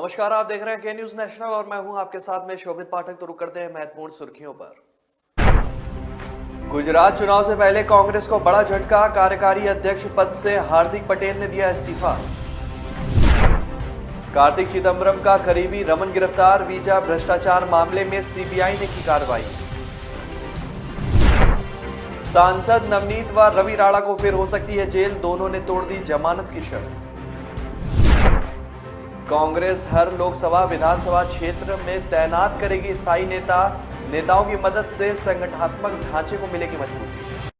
नमस्कार, आप देख रहे हैं के न्यूज नेशनल और मैं हूं आपके साथ में शोभित पाठक। तो रुक करते हैं महत्वपूर्ण सुर्खियों पर। गुजरात चुनाव से पहले कांग्रेस को बड़ा झटका, कार्यकारी अध्यक्ष पद से हार्दिक पटेल ने दिया इस्तीफा। कार्तिक चिदंबरम का करीबी रमन गिरफ्तार, वीजा भ्रष्टाचार मामले में सीबीआई ने की कार्रवाई। सांसद नवनीत व रवि राणा को फिर हो सकती है जेल, दोनों ने तोड़ दी जमानत की शर्त। कांग्रेस हर लोकसभा विधानसभा क्षेत्र में तैनात करेगी स्थायी नेता, नेताओं की मदद से संगठनात्मक ढांचे को मिलेगी मजबूती।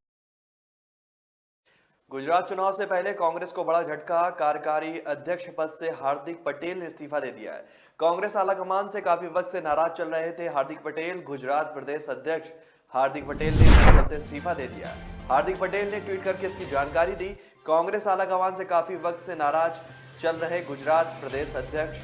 गुजरात चुनाव से पहले कांग्रेस को बड़ा झटका, कार्यकारी अध्यक्ष पद से हार्दिक पटेल ने इस्तीफा दे दिया है। कांग्रेस आलाकमान से काफी वक्त से नाराज चल रहे थे हार्दिक पटेल। गुजरात प्रदेश अध्यक्ष हार्दिक पटेल ने इसके चलते इस्तीफा दे दिया। हार्दिक पटेल ने ट्वीट करके इसकी जानकारी दी। कांग्रेस आलाकमान से काफी वक्त से नाराज चल रहे गुजरात प्रदेश अध्यक्ष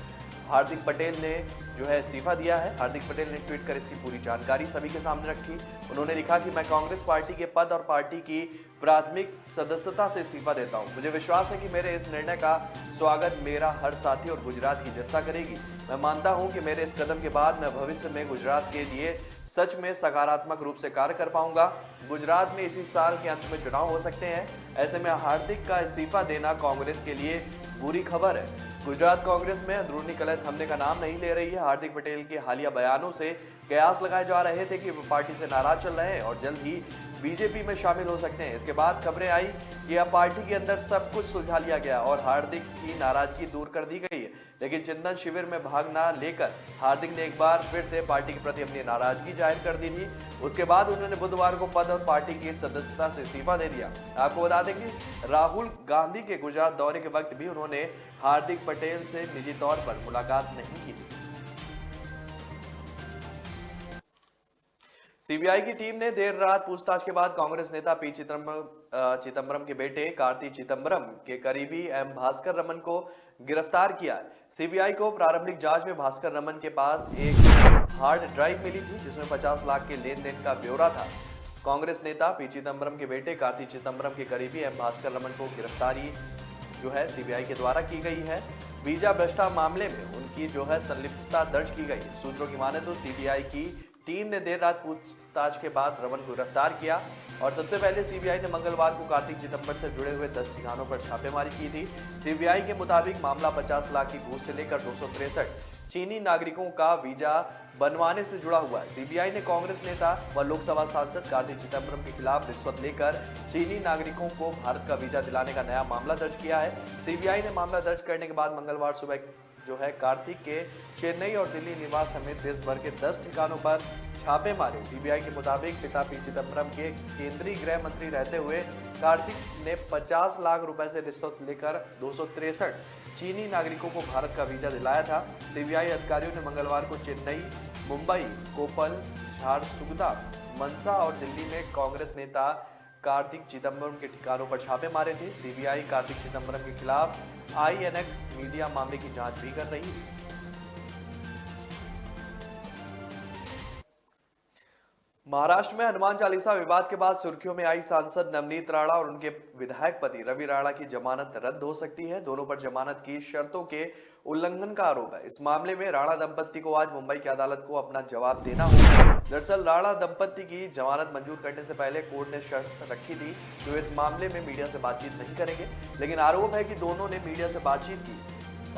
हार्दिक पटेल ने जो है इस्तीफा दिया है। हार्दिक पटेल ने ट्वीट कर इसकी पूरी जानकारी सभी के सामने रखी। उन्होंने लिखा कि मैं कांग्रेस पार्टी के पद और पार्टी की प्राथमिक सदस्यता से इस्तीफा देता हूं। मुझे विश्वास है कि मेरे इस निर्णय का स्वागत मेरा हर साथी और गुजरात की जनता करेगी। मैं मानता हूं कि मेरे इस कदम के बाद मैं भविष्य में गुजरात के लिए सच में सकारात्मक रूप से कार्य कर पाऊंगा। गुजरात में इसी साल के अंत में चुनाव हो सकते हैं। ऐसे में हार्दिक का इस्तीफा देना कांग्रेस के लिए बुरी खबर है। गुजरात कांग्रेस में अंदरूनी कलह थमने का नाम नहीं ले रही है। हार्दिक पटेल के हालिया बयानों से कयास लगाए जा रहे थे कि वो पार्टी से नाराज चल रहे हैं और जल्द ही बीजेपी में शामिल हो सकते हैं। इसके बाद खबरें आई कि अब पार्टी के अंदर सब कुछ सुलझा लिया गया और हार्दिक की नाराजगी दूर कर दी गई है। लेकिन चिंतन शिविर में भाग न लेकर हार्दिक ने एक बार फिर से पार्टी के प्रति अपनी नाराजगी जाहिर कर दी थी। उसके बाद उन्होंने बुधवार को पद और पार्टी की सदस्यता से इस्तीफा दे दिया। आपको बता दें कि राहुल गांधी के गुजरात दौरे के वक्त भी उन्होंने हार्दिक पटेल से निजी तौर पर मुलाकात नहीं की थी। सीबीआई की टीम ने देर रात पूछताछ के बाद कांग्रेस नेता पी चिदंबरम के बेटे कार्ति चिदंबरम के करीबी एम भास्कर रमन को गिरफ्तार किया। सीबीआई को प्रारंभिक जांच में भास्कर रमन के पास एक हार्ड ड्राइव मिली थी जिसमें 50 लाख के लेन देन का ब्यौरा था। कांग्रेस नेता पी चिदंबरम के बेटे कार्ति चिदंबरम के करीबी एम भास्कर रमन को गिरफ्तारी जो है सीबीआई के द्वारा की गई है। वीजा भ्रष्टाचार मामले में उनकी जो है संलिप्तता दर्ज की गई। सूत्रों की माने तो सीबीआई की टीम ने देर रात पूछताछ के बाद रमन को गिरफ्तार किया और सबसे पहले सीबीआई ने मंगलवार को कार्तिक चिदंबरम से जुड़े हुए 10 ठिकानों पर छापेमारी की थी। सीबीआई के मुताबिक मामला 50 लाख की घूस से लेकर 263 चीनी नागरिकों का वीजा बनवाने से जुड़ा हुआ है। सीबीआई ने कांग्रेस नेता व लोकसभा सांसद कार्तिक चिदंबरम के खिलाफ रिश्वत लेकर चीनी नागरिकों को भारत का वीजा दिलाने का नया मामला दर्ज किया है। सीबीआई ने मामला दर्ज करने के बाद मंगलवार सुबह जो है कार्तिक के चेन्नई और दिल्ली निवास समेत देश भर के 10 ठिकानों पर छापे मारे। सीबीआई के मुताबिक पिता पी चिदंबरम के केंद्रीय गृह मंत्री रहते हुए कार्तिक ने 50 लाख रुपए से रिश्वत लेकर 263 चीनी नागरिकों को भारत का वीजा दिलाया था। सीबीआई अधिकारियों ने मंगलवार को चेन्नई, मुंबई, कोप्पल, झारसुगुदा, मनसा और दिल्ली में कांग्रेस नेता कार्तिक चिदंबरम के ठिकानों पर छापे मारे थे। सीबीआई कार्तिक चिदंबरम के खिलाफ आईएनएक्स मीडिया मामले की जांच भी कर रही है। महाराष्ट्र में हनुमान चालीसा विवाद के बाद सुर्खियों में आई सांसद नवनीत राणा और उनके विधायक पति रवि राणा की जमानत रद्द हो सकती है। दोनों पर जमानत की शर्तों के उल्लंघन का आरोप है। इस मामले में राणा दंपत्ति को आज मुंबई की अदालत को अपना जवाब देना होगा। दरअसल राणा दंपत्ति की जमानत मंजूर करने से पहले कोर्ट ने शर्त रखी थी कि वे इस मामले में मीडिया से बातचीत नहीं करेंगे, लेकिन आरोप है कि दोनों ने मीडिया से बातचीत की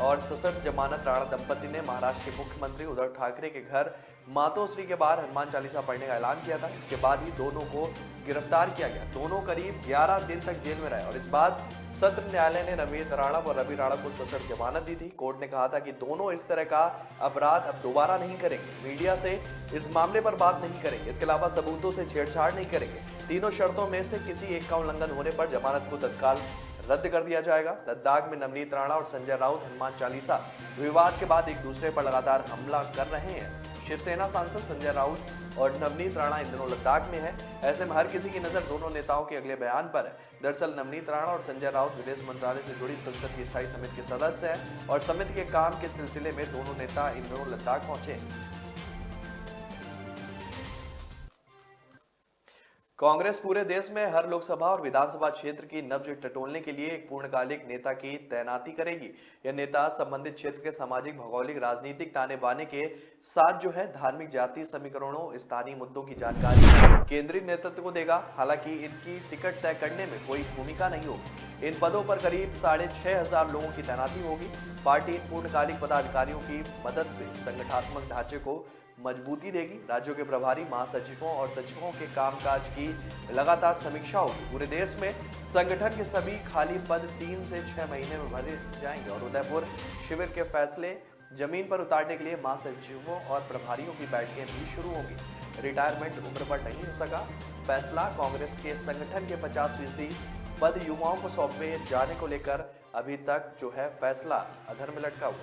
और सशर्त जमानत राणा दंपति ने महाराष्ट्र के मुख्यमंत्री उद्धव ठाकरे के घर मातोश्री के बाहर हनुमान चालीसा पढ़ने का ऐलान किया था। इसके बाद ही दोनों को गिरफ्तार किया गया। दोनों करीब 11 दिन तक जेल में रहे और इस बाद सत्र न्यायालय ने नवनीत राणा व रवि राणा को सशर्त जमानत दी थी। कोर्ट ने कहा था कि दोनों इस तरह का अपराध अब दोबारा नहीं करेंगे, मीडिया से इस मामले पर बात नहीं करेंगे, इसके अलावा सबूतों से छेड़छाड़ नहीं करेंगे। तीनों शर्तों में से किसी एक का उल्लंघन होने पर जमानत को तत्काल रद्द कर दिया जाएगा। लद्दाख में नवनीत राणा और संजय राउत हनुमान चालीसा विवाद के बाद एक दूसरे पर लगातार हमला कर रहे हैं। शिवसेना सांसद संजय राउत और नवनीत राणा इन दिनों लद्दाख में है। ऐसे में हर किसी की नजर दोनों नेताओं के अगले बयान पर है। दरअसल नवनीत राणा और संजय राउत विदेश मंत्रालय से जुड़ी संसद की स्थायी समिति के सदस्य हैं और समिति के काम के सिलसिले में दोनों नेता इन दिनों लद्दाख पहुंचे। कांग्रेस पूरे देश में हर लोकसभा और विधानसभा क्षेत्र की नब्ज टटोलने के लिए एक पूर्णकालिक नेता की तैनाती करेगी। यह नेता संबंधित क्षेत्र के सामाजिक, भौगोलिक, राजनीतिक ताने बाने के साथ धार्मिक, जातीय समीकरणों, स्थानीय मुद्दों की जानकारी केंद्रीय नेतृत्व को देगा। हालांकि इनकी टिकट तय करने में कोई भूमिका नहीं होगी। इन पदों पर करीब 6,500 लोगों की तैनाती होगी। पार्टी इन पूर्णकालिक पदाधिकारियों की मदद से संगठनात्मक ढांचे को मजबूती देगी। राज्यों के प्रभारी, महासचिवों और सचिवों के कामकाज की लगातार समीक्षा होगी। पूरे देश में संगठन के सभी खाली पद 3 से 6 महीने में भरे जाएंगे और उदयपुर शिविर के फैसले जमीन पर उतारने के लिए महासचिवों और प्रभारियों की बैठकें भी शुरू होंगी। रिटायरमेंट उम्र पर नहीं हो सका फैसला। कांग्रेस के संगठन के 50% पद युवाओं को सौंपे जाने को लेकर अभी तक फैसला अधर में लटका हुआ।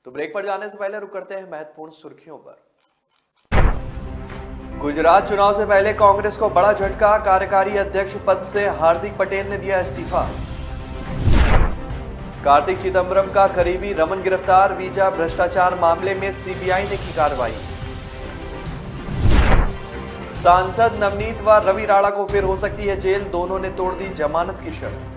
तो ब्रेक पर जाने से पहले रुक करते हैं महत्वपूर्ण सुर्खियों पर। गुजरात चुनाव से पहले कांग्रेस को बड़ा झटका, कार्यकारी अध्यक्ष पद से हार्दिक पटेल ने दिया इस्तीफा। कार्तिक चिदंबरम का करीबी रमन गिरफ्तार, वीजा भ्रष्टाचार मामले में सीबीआई ने की कार्रवाई। सांसद नवनीत व रवि राणा को फिर हो सकती है जेल, दोनों ने तोड़ दी जमानत की शर्त।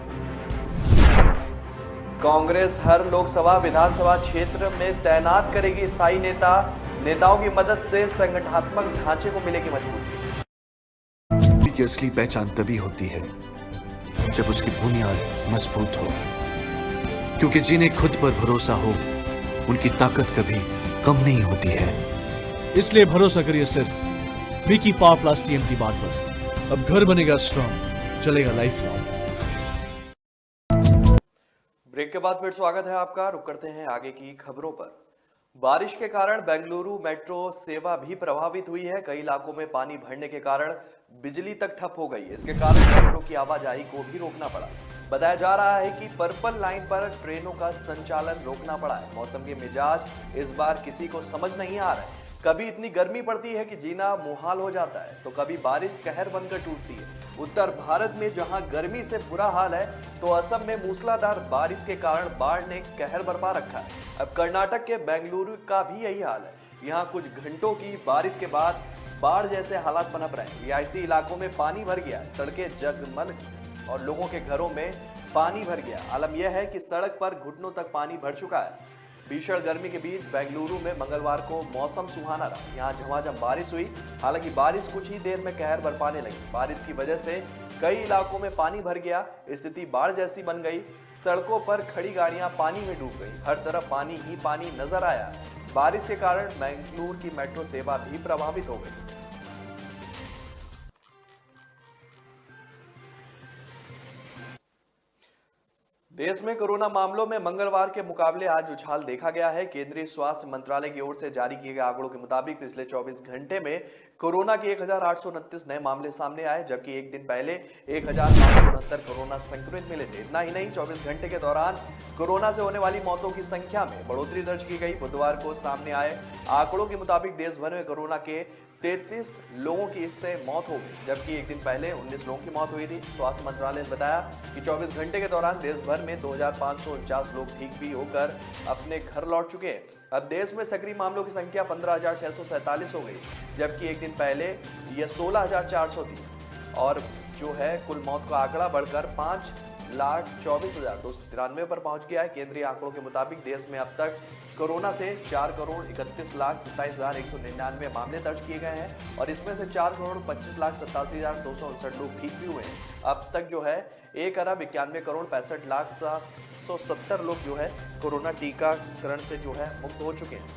कांग्रेस हर लोकसभा, विधानसभा क्षेत्र में तैनात करेगी स्थायी नेता, नेताओं की मदद से संगठनात्मक ढांचे को मिलेगी मजबूती। की असली पहचान तभी होती है जब उसकी बुनियाद मजबूत हो, क्योंकि जिन्हें खुद पर भरोसा हो उनकी ताकत कभी कम नहीं होती है। इसलिए भरोसा करिए सिर्फ विकी पावर प्लस टीएमटी बात पर। अब घर बनेगा स्ट्रॉन्ग, चलेगा लाइफ लॉन्ग। ब्रेक के बाद फिर स्वागत है आपका। रुक करते हैं आगे की खबरों पर। बारिश के कारण बेंगलुरु मेट्रो सेवा भी प्रभावित हुई है। कई इलाकों में पानी भरने के कारण बिजली तक ठप हो गई। इसके कारण मेट्रो की आवाजाही को भी रोकना पड़ा। बताया जा रहा है कि पर्पल लाइन पर ट्रेनों का संचालन रोकना पड़ा है। मौसम के मिजाज इस बार किसी को समझ नहीं आ रहा है। कभी इतनी गर्मी पड़ती है कि जीना मुहाल हो जाता है, तो कभी बारिश कहर बनकर टूटती है। उत्तर भारत में जहां गर्मी से बुरा हाल है, तो असम में मूसलाधार बारिश के कारण बाढ़ ने कहर बरपा रखा है। अब कर्नाटक के बेंगलुरु का भी यही हाल है। यहाँ कुछ घंटों की बारिश के बाद बाढ़ जैसे हालात पनप रहे हैं। रिहायशी इलाकों में पानी भर गया, सड़कें जगमग और लोगों के घरों में पानी भर गया। आलम यह है कि सड़क पर घुटनों तक पानी भर चुका है। भीषण गर्मी के बीच बेंगलुरु में मंगलवार को मौसम सुहाना रहा। यहाँ झमाझम बारिश हुई। हालांकि बारिश कुछ ही देर में कहर बरपाने लगी। बारिश की वजह से कई इलाकों में पानी भर गया, स्थिति बाढ़ जैसी बन गई। सड़कों पर खड़ी गाड़ियां पानी में डूब गई। हर तरफ पानी ही पानी नजर आया। बारिश के कारण बेंगलुरु की मेट्रो सेवा भी प्रभावित हो गई। देश में कोरोना मामलों में मंगलवार के मुकाबले आज उछाल देखा गया है। केंद्रीय स्वास्थ्य मंत्रालय की ओर से जारी किए गए आंकड़ों के मुताबिक पिछले 24 घंटे में कोरोना के 1,829 नए मामले सामने आए, जबकि एक दिन पहले 1,569 कोरोना संक्रमित मिले थे। इतना ही नहीं, 24 घंटे के दौरान कोरोना से होने वाली मौतों की संख्या में बढ़ोतरी दर्ज की गई। बुधवार को सामने आए आंकड़ों के मुताबिक देश भर में कोरोना के 33 लोगों की इससे मौत हो गई, जबकि एक दिन पहले 19 लोगों की मौत हुई थी। स्वास्थ्य मंत्रालय ने बताया कि 24 घंटे के दौरान देश भर में 2,549 लोग ठीक भी होकर अपने घर लौट चुके हैं। अब देश में सक्रिय मामलों की संख्या 15,647 हो गई, जबकि एक दिन पहले यह 16,400 थी। और कुल मौत का आंकड़ा बढ़कर 5,24,293 पर पहुंच गया है। केंद्रीय आंकड़ों के मुताबिक देश में अब तक कोरोना से 4,31,27,199 मामले दर्ज किए गए हैं और इसमें से 4,25,87,259 लोग ठीक भी हुए हैं। अब तक 1,91,65,67,770 लोग कोरोना टीकाकरण से मुक्त हो चुके हैं।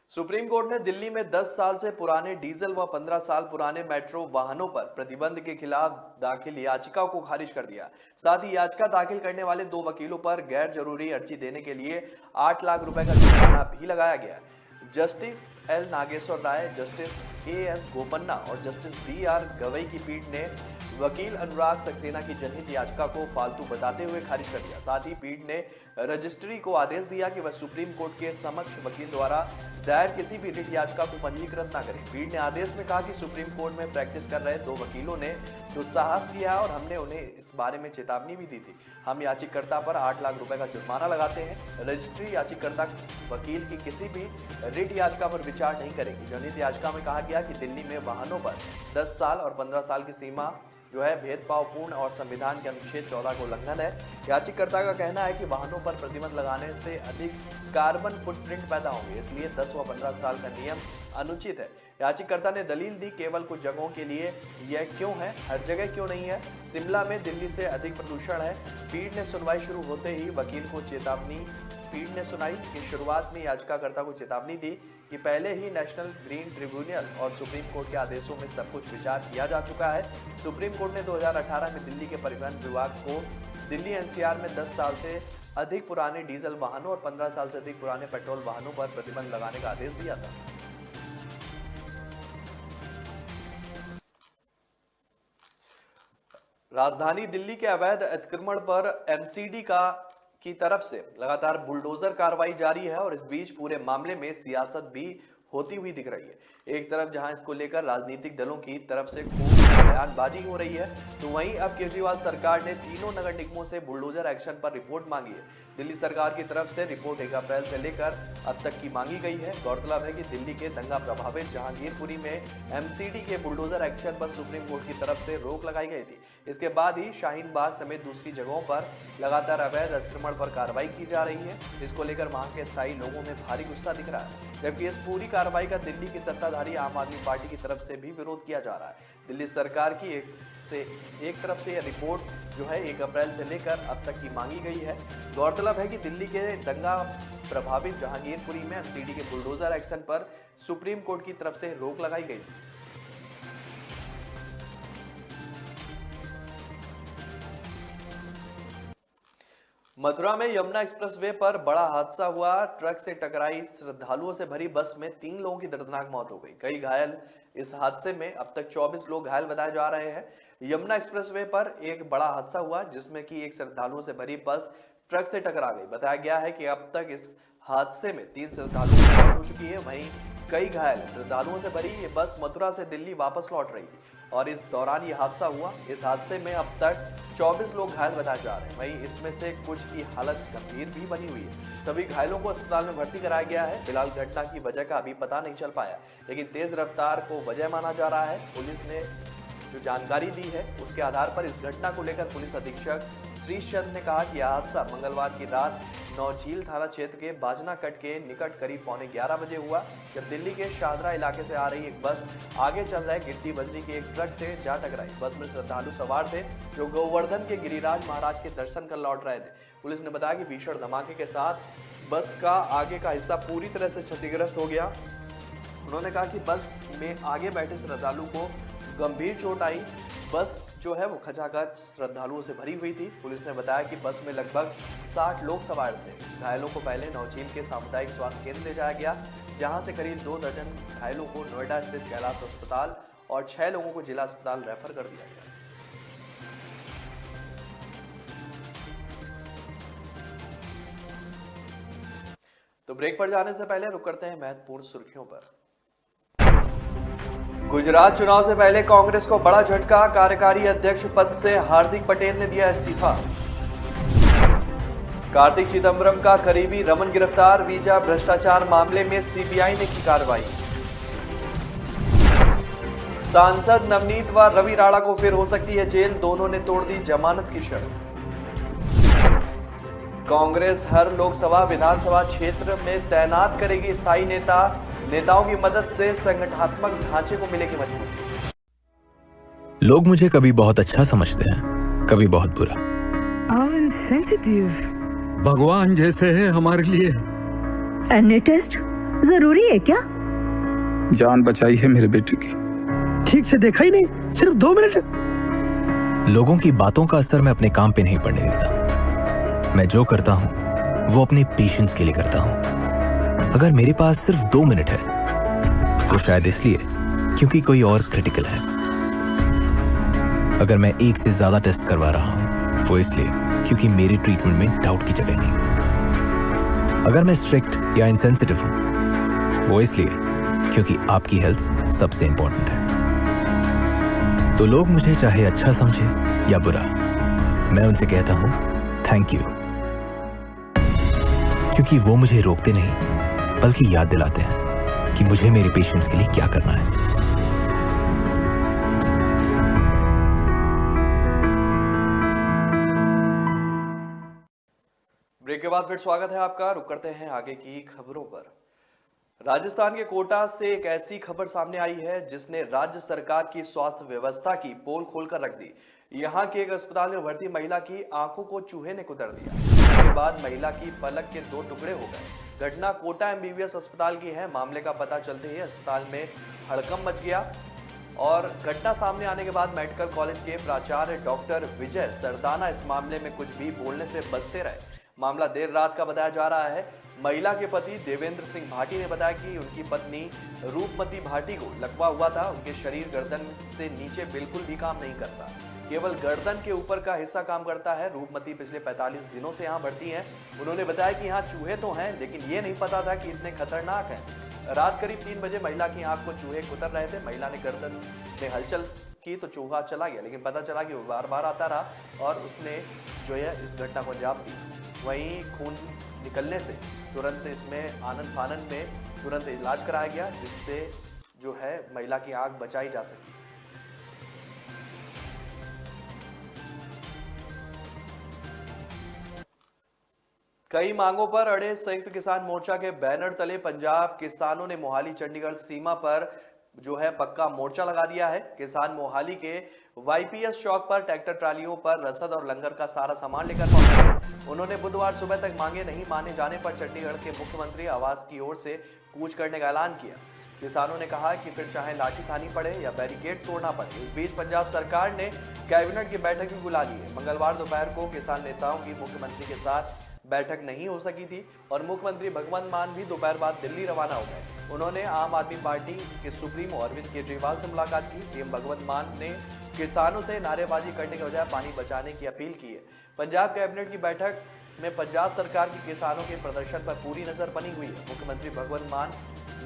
सुप्रीम कोर्ट ने दिल्ली में 10 साल से पुराने डीजल व 15 साल पुराने मेट्रो वाहनों पर प्रतिबंध के खिलाफ दाखिल याचिका को खारिज कर दिया। साथ ही याचिका दाखिल करने वाले 2 वकीलों पर गैर जरूरी अर्जी देने के लिए 8 लाख रुपए का जुर्माना भी लगाया गया। Justice L Nageswara Rai, justice A S Bopanna और जस्टिस बी आर गवई की पीठ ने वकील अनुराग सक्सेना की जनहित याचिका को फालतू बताते हुए खारिज कर दिया। साथ ही पीठ ने रजिस्ट्री को आदेश दिया कि वह सुप्रीम कोर्ट के समक्ष वकील द्वारा दायर किसी भी रिट याचिका को पंजीकृत न करे। पीठ ने आदेश में कहा कि सुप्रीम कोर्ट में प्रैक्टिस कर रहे 2 वकीलों ने दुस्साहस किया और हमने उन्हें इस बारे में चेतावनी भी दी थी। हम याचिकाकर्ता पर 8 लाख रुपए का जुर्माना लगाते हैं। रजिस्ट्री याचिकाकर्ता वकील की किसी भी रिट याचिका पर विचार नहीं करेगी। जनहित याचिका में कहा गया कि दिल्ली में वाहनों पर 10 साल और 15 साल की सीमा जो है भेदभावपूर्ण और संविधान के अनुच्छेद 14 का उल्लंघन है। याचिकाकर्ता का कहना है कि वाहनों पर प्रतिबंध लगाने से अधिक कार्बन फुटप्रिंट पैदा होंगे, इसलिए 10 व 15 साल का नियम अनुचित है। याचिकाकर्ता ने दलील दी केवल कुछ जगहों के लिए यह क्यों है, हर जगह क्यों नहीं है। शिमला में दिल्ली से अधिक प्रदूषण है। पीठ ने सुनवाई शुरू होते ही वकील को चेतावनी पीठ ने सुनाई कि शुरुआत में याचिकाकर्ता को चेतावनी दी कि पहले ही नेशनल ग्रीन ट्रिब्यूनल और सुप्रीम कोर्ट के आदेशों में सब कुछ विचार किया जा चुका है। सुप्रीम कोर्ट ने 2018 में दिल्ली के परिवहन विभाग को दिल्ली एनसीआर में 10 साल से अधिक पुराने डीजल वाहनों और 15 साल से अधिक पुराने पेट्रोल वाहनों पर प्रतिबंध लगाने का आदेश दिया था। राजधानी दिल्ली के अवैध अतिक्रमण पर एमसीडी की तरफ से लगातार बुलडोजर कार्रवाई जारी है और इस बीच पूरे मामले में सियासत भी होती हुई दिख रही है। एक तरफ जहां इसको लेकर राजनीतिक दलों की तरफ से खूब बयानबाजी हो रही है, तो वहीं अब केजरीवाल सरकार ने तीनों नगर निगमों से बुलडोजर एक्शन पर रिपोर्ट मांगी है। दिल्ली सरकार की तरफ से रिपोर्ट 1 अप्रैल से लेकर अब तक की मांगी गई है। गौरतलब है कि दिल्ली के दंगा प्रभावित जहांगीरपुरी में एमसीडी के बुलडोजर एक्शन पर सुप्रीम कोर्ट की तरफ से रोक लगाई गई थी। इसके बाद ही शाहीन बाग समेत दूसरी जगहों पर लगातार अवैध अतिक्रमण पर कार्रवाई की जा रही है। इसको लेकर वहां के स्थायी लोगों में भारी गुस्सा दिख रहा है, जबकि इस पूरी कार्रवाई का दिल्ली की सत्ताधारी आम आदमी पार्टी की तरफ से भी विरोध किया जा रहा है। दिल्ली सरकार की एक तरफ से यह रिपोर्ट जो है 1 अप्रैल से लेकर अब तक की मांगी गई है। गौरतलब है कि दिल्ली के दंगा प्रभावित जहांगीरपुरी में एमसीडी के बुलडोजर एक्शन पर सुप्रीम कोर्ट की तरफ से रोक लगाई गई थी। मथुरा में यमुना एक्सप्रेसवे पर बड़ा हादसा हुआ। ट्रक से टकराई श्रद्धालुओं से भरी बस में 3 लोगों की दर्दनाक मौत हो गई। कई घायल। इस हादसे में अब तक 24 लोग घायल बताए जा रहे हैं। यमुना एक्सप्रेसवे पर एक बड़ा हादसा हुआ जिसमें कि एक श्रद्धालुओं से भरी बस ट्रक से टकरा गई। बताया गया है कि अब तक इस हादसे में 3 श्रद्धालुओं की मौत हो चुकी है, वहीं कई घायल। श्रद्धालुओं से भरी ये बस मथुरा से दिल्ली वापस लौट रही थी और इस दौरान ये हादसा हुआ। इस हादसे में अब तक 24 लोग घायल बताए जा रहे हैं, वहीं इसमें से कुछ की हालत गंभीर भी बनी हुई है। सभी घायलों को अस्पताल में भर्ती कराया गया है। फिलहाल घटना की वजह का अभी पता नहीं चल पाया, लेकिन तेज रफ्तार को वजह माना जा रहा है। पुलिस ने जो जानकारी दी है उसके आधार पर इस घटना को लेकर पुलिस अधीक्षक श्रीचंद ने कहा कि यह हादसा मंगलवार की रात नौझील थाना क्षेत्र के बाजना कट के निकट करीब 11:15 बजे हुआ, जब दिल्ली के शाहदरा इलाके से आ रही एक बस आगे चल रहे गिट्टी बजरी के एक ट्रक से जा टकराई। बस में श्रद्धालु सवार थे जो गोवर्धन के गिरिराज महाराज के दर्शन कर लौट रहे थे। पुलिस ने बताया कि भीषण धमाके के साथ बस का आगे का हिस्सा पूरी तरह से क्षतिग्रस्त हो गया। उन्होंने कहा कि बस में आगे बैठे श्रद्धालु को गंभीर चोट आई। बस जो है वो खचाखच श्रद्धालुओं से भरी हुई थी। पुलिस ने बताया कि बस में लगभग 60 लोग सवार थे। घायलों को पहले नौझील के सामुदायिक स्वास्थ्य केंद्र ले जाया गया, जहां से करीब 2 दर्जन घायलों को नोएडा स्थित कैलाश अस्पताल और 6 लोगों को जिला अस्पताल रेफर कर दिया गया। तो ब्रेक पर जाने से पहले रुक करते हैं महत्वपूर्ण सुर्खियों पर। गुजरात चुनाव से पहले कांग्रेस को बड़ा झटका, कार्यकारी अध्यक्ष पद से हार्दिक पटेल ने दिया इस्तीफा। कार्ति चिदंबरम का करीबी रमन गिरफ्तार, वीजा भ्रष्टाचार मामले में सीबीआई ने की कार्रवाई। सांसद नवनीत व रवि राणा को फिर हो सकती है जेल, दोनों ने तोड़ दी जमानत की शर्त। कांग्रेस हर लोकसभा विधानसभा क्षेत्र में तैनात करेगी स्थायी नेता, नेताओं की मदद से संगठनात्मक ढांचे को मिलेगी मजबूती। लोग मुझे कभी बहुत अच्छा समझते हैं, कभी बहुत बुरा। How insensitive. भगवान जैसे है हमारे लिए। एनी टेस्ट जरूरी है क्या? जान बचाई है मेरे बेटे की। ठीक से देखा ही नहीं, सिर्फ 2 मिनट। लोगों की बातों का असर मैं अपने काम पे नहीं पड़ने देता। मैं जो करता हूं वो अपने पेशेंस के लिए करता हूं। अगर मेरे पास सिर्फ 2 मिनट है तो शायद इसलिए क्योंकि कोई और क्रिटिकल है। अगर मैं एक से ज्यादा टेस्ट करवा रहा हूं वो इसलिए क्योंकि मेरी ट्रीटमेंट में डाउट की जगह नहीं। अगर मैं स्ट्रिक्ट या इनसेंसिटिव हूं वो इसलिए क्योंकि आपकी हेल्थ सबसे इंपॉर्टेंट है। तो लोग मुझे चाहे अच्छा समझे या बुरा, मैं उनसे कहता हूं थैंक यू, क्योंकि वो मुझे रोकते नहीं बल्कि याद दिलाते हैं कि मुझे मेरे पेशेंट्स के लिए क्या करना है। ब्रेक के बाद फिर स्वागत है आपका। रुक करते हैं आगे की खबरों पर। राजस्थान के कोटा से एक ऐसी खबर सामने आई है जिसने राज्य सरकार की स्वास्थ्य व्यवस्था की पोल खोलकर रख दी। यहां के एक अस्पताल में भर्ती महिला की आंखों को चूहे ने कुतर दिया। इसके बाद महिला की पलक के 2 टुकड़े हो गए। घटना कोटा एमबीबीएस अस्पताल की है। मामले का पता चलते ही अस्पताल में हड़कंप मच गया और घटना सामने आने के बाद मेडिकल कॉलेज के प्राचार्य डॉक्टर विजय सरदाना इस मामले में कुछ भी बोलने से बचते रहे। मामला देर रात का बताया जा रहा है। महिला के पति देवेंद्र सिंह भाटी ने बताया कि उनकी पत्नी रूपमती भाटी को लकवा हुआ था। उनके शरीर गर्दन से नीचे बिल्कुल भी काम नहीं करता, केवल गर्दन के ऊपर का हिस्सा काम करता है। रूपमती पिछले 45 दिनों से यहाँ भर्ती हैं। उन्होंने बताया कि यहाँ चूहे तो हैं लेकिन ये नहीं पता था कि इतने खतरनाक हैं। रात करीब 3 बजे महिला की आंख को चूहे कुतर रहे थे। महिला ने गर्दन में हलचल की तो चूहा चला गया, लेकिन पता चला कि वो बार बार आता रहा और उसने जो है इस घटना को अंजाम दी। वहीं खून निकलने से तुरंत इसमें आनन फानन में तुरंत इलाज कराया गया, जिससे जो है महिला की आंख बचाई जा सकी। कई मांगों पर अड़े संयुक्त किसान मोर्चा के बैनर तले पंजाब किसानों ने मोहाली चंडीगढ़ सीमा पर जो है पक्का मोर्चा लगा दिया है। किसान मोहाली के वाईपीएस चौक पर ट्रैक्टर ट्रालियों पर रसद और लंगर का सारा सामान लेकर पहुंचे। उन्होंने बुधवार सुबह तक मांगे नहीं माने जाने पर चंडीगढ़ के मुख्यमंत्री आवास की ओर से कूच करने का ऐलान किया। किसानों ने कहा कि फिर चाहे लाठी खानी पड़े या बैरिकेड तोड़ना पड़े। इस बीच पंजाब सरकार ने कैबिनेट की बैठक भी बुला ली है। मंगलवार दोपहर को किसान नेताओं की मुख्यमंत्री के साथ बैठक नहीं हो सकी थी और मुख्यमंत्री भगवंत मान भी दोपहर बाद दिल्ली रवाना हो गए। उन्होंने आम आदमी पार्टी के सुप्रीमो अरविंद केजरीवाल से मुलाकात की। सीएम भगवंत मान ने किसानों से नारेबाजी करने के बजाय पानी बचाने की अपील की है। पंजाब कैबिनेट की बैठक में पंजाब सरकार की किसानों के प्रदर्शन पर पूरी नजर बनी हुई है। मुख्यमंत्री भगवंत मान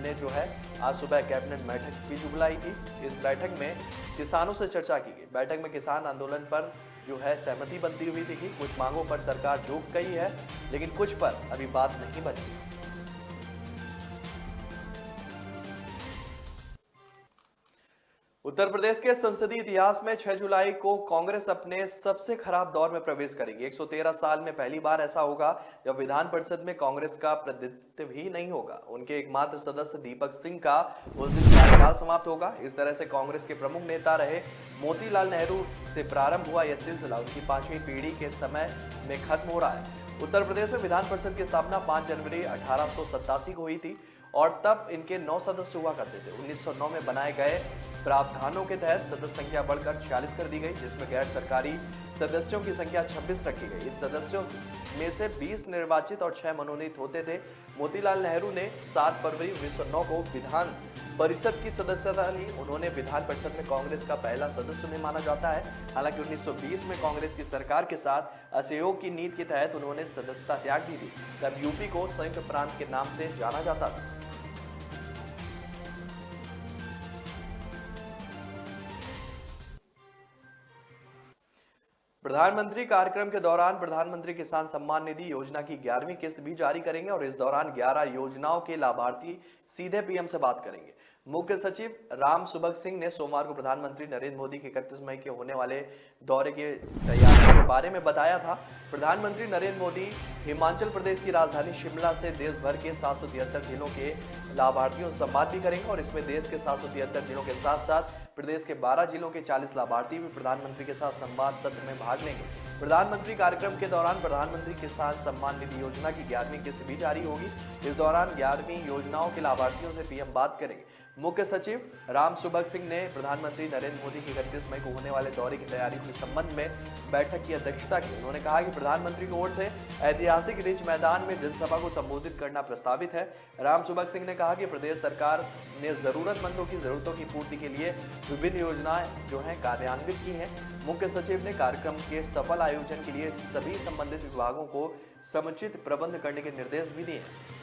ने जो है आज सुबह कैबिनेट बैठक भी बुलाई थी। इस बैठक में किसानों से चर्चा की गई। बैठक में किसान आंदोलन पर जो है सहमति बनती हुई दिखी। कुछ मांगों पर सरकार झुक गई है लेकिन कुछ पर अभी बात नहीं बनी। उत्तर प्रदेश के संसदीय इतिहास में 6 जुलाई को कांग्रेस अपने सबसे खराब दौर में प्रवेश करेगी। 113 साल में पहली बार ऐसा होगा जब विधान परिषद में कांग्रेस का प्रतिनिधित्व ही नहीं होगा। उनके एकमात्र सदस्य दीपक सिंह का उस दिन कार्यकाल समाप्त होगा। इस तरह से कांग्रेस के प्रमुख नेता रहे मोतीलाल नेहरू से प्रारंभ हुआ यह सिलसिला उनकी 5वीं पीढ़ी के समय में खत्म हो रहा है। उत्तर प्रदेश में विधान परिषद की स्थापना 5 जनवरी 1887 को हुई थी और तब इनके 9 सदस्य हुआ करते थे। 1909 में बनाए गए प्रावधानों के तहत सदस्य संख्या बढ़कर 46 कर दी गई, जिसमें गैर सरकारी सदस्यों की संख्या 26 रखी गई। इन सदस्यों में से 20 निर्वाचित और 6 मनोनीत होते थे। मोतीलाल नेहरू ने 7 फरवरी 1909 को विधान परिषद की सदस्यता ली। उन्होंने विधान परिषद में कांग्रेस का पहला सदस्य उन्हें माना जाता है। हालांकि 1920 में कांग्रेस की सरकार के साथ असहयोग की नीति के तहत उन्होंने सदस्यता त्याग दी थी। तब यूपी को संयुक्त प्रांत के नाम से जाना जाता था। प्रधानमंत्री कार्यक्रम के दौरान प्रधानमंत्री किसान सम्मान निधि योजना की 11वीं किस्त भी जारी करेंगे और इस दौरान 11 योजनाओं के लाभार्थी सीधे पीएम से बात करेंगे। मुख्य सचिव राम सुभग सिंह ने सोमवार को प्रधानमंत्री नरेंद्र मोदी के 31 मई के होने वाले दौरे की तैयारियों के बारे में बताया था। प्रधानमंत्री नरेंद्र मोदी हिमाचल प्रदेश की राजधानी शिमला से देश भर के 773 जिलों के लाभार्थियों से संवाद भी करेंगे और इसमें देश के 773 जिलों के साथ साथ प्रदेश के 12 जिलों के 40 लाभार्थी भी प्रधानमंत्री के साथ संवाद सत्र में भाग लेंगे। प्रधानमंत्री कार्यक्रम के दौरान प्रधानमंत्री किसान सम्मान निधि योजना की 11वीं किस्त भी जारी होगी। इस दौरान 11वीं योजनाओं के लाभार्थियों से पीएम बात करेंगे। मुख्य सचिव राम सुभग सिंह ने प्रधानमंत्री नरेंद्र मोदी की 31 मई को होने वाले दौरे की तैयारी के संबंध में बैठक की अध्यक्षता की। उन्होंने कहा कि प्रधानमंत्री की ओर से ऐतिहासिक रिज मैदान में जनसभा को संबोधित करना प्रस्तावित है। राम सुभग सिंह ने कहा कि प्रदेश सरकार ने जरूरतमंदों की जरूरतों की पूर्ति के लिए विभिन्न योजनाएं जो हैं कार्यान्वित की हैं। मुख्य सचिव ने कार्यक्रम के सफल आयोजन के लिए सभी संबंधित विभागों को समुचित प्रबंध करने के निर्देश भी दिए हैं।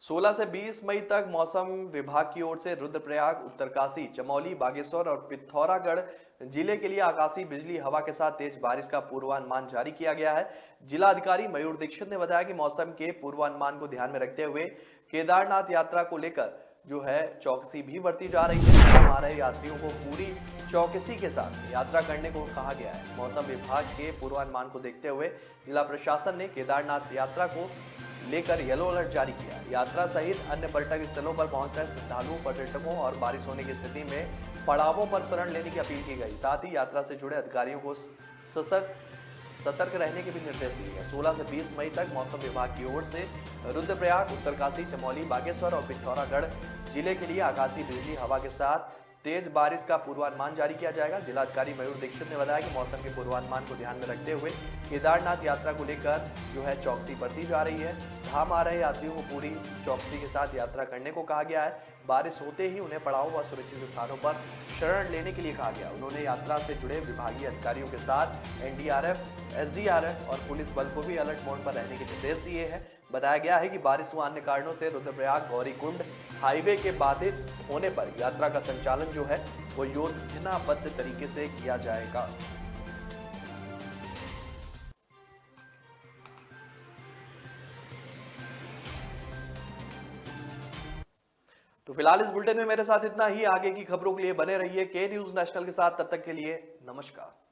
16 से 20 मई तक मौसम विभाग की ओर से रुद्रप्रयाग, उत्तरकाशी, चमोली, बागेश्वर और पिथौरागढ़ जिले के लिए आकाशीय बिजली हवा के साथ तेज बारिश का पूर्वानुमान जारी किया गया है। जिला अधिकारी मयूर दीक्षित ने बताया कि मौसम के पूर्वानुमान को ध्यान में रखते हुए केदारनाथ यात्रा को लेकर जो है चौकसी भी बरती जा रही है। हमारे यात्रियों को पूरी चौकसी के साथ यात्रा करने को कहा गया है। मौसम विभाग के पूर्वानुमान को देखते हुए जिला प्रशासन ने केदारनाथ यात्रा को लेकर येलो अलर्ट जारी किया। यात्रा सहित अन्य पर्यटक स्थलों पर पहुंच रहे श्रद्धालुओं, पर्यटकों और बारिश होने की स्थिति में पड़ावों पर शरण लेने की अपील की गई। साथ ही यात्रा से जुड़े अधिकारियों को सतर्क रहने के भी निर्देश दिए गए। 16 से 20 मई तक मौसम विभाग की ओर से रुद्रप्रयाग, उत्तरकाशी, चमोली, बागेश्वर और पिथौरागढ़ जिले के लिए आकाशीय बिजली हवा के साथ तेज बारिश का पूर्वानुमान जारी किया जाएगा। जिलाधिकारी मयूर दीक्षित ने बताया कि मौसम के पूर्वानुमान को ध्यान में रखते हुए केदारनाथ यात्रा को लेकर जो है चौकसी बरती जा रही है। धाम आ रहे यात्रियों को पूरी चौकसी के साथ यात्रा करने को कहा गया है। बारिश होते ही उन्हें पड़ाव व सुरक्षित स्थानों पर शरण लेने के लिए कहा गया। उन्होंने यात्रा से जुड़े विभागीय अधिकारियों के साथ एनडीआरएफ, एसडीआरएफ और पुलिस बल को भी अलर्ट मोड पर रहने के निर्देश दिए हैं। बताया गया है कि बारिश व अन्य कारणों से रुद्रप्रयाग गौरीकुंड हाईवे के बाधित होने पर यात्रा का संचालन जो है वो योजनाबद्ध तरीके से किया जाएगा। तो फिलहाल इस बुलेटिन में मेरे साथ इतना ही। आगे की खबरों के लिए बने रहिए के न्यूज नेशनल के साथ। तब तक के लिए नमस्कार।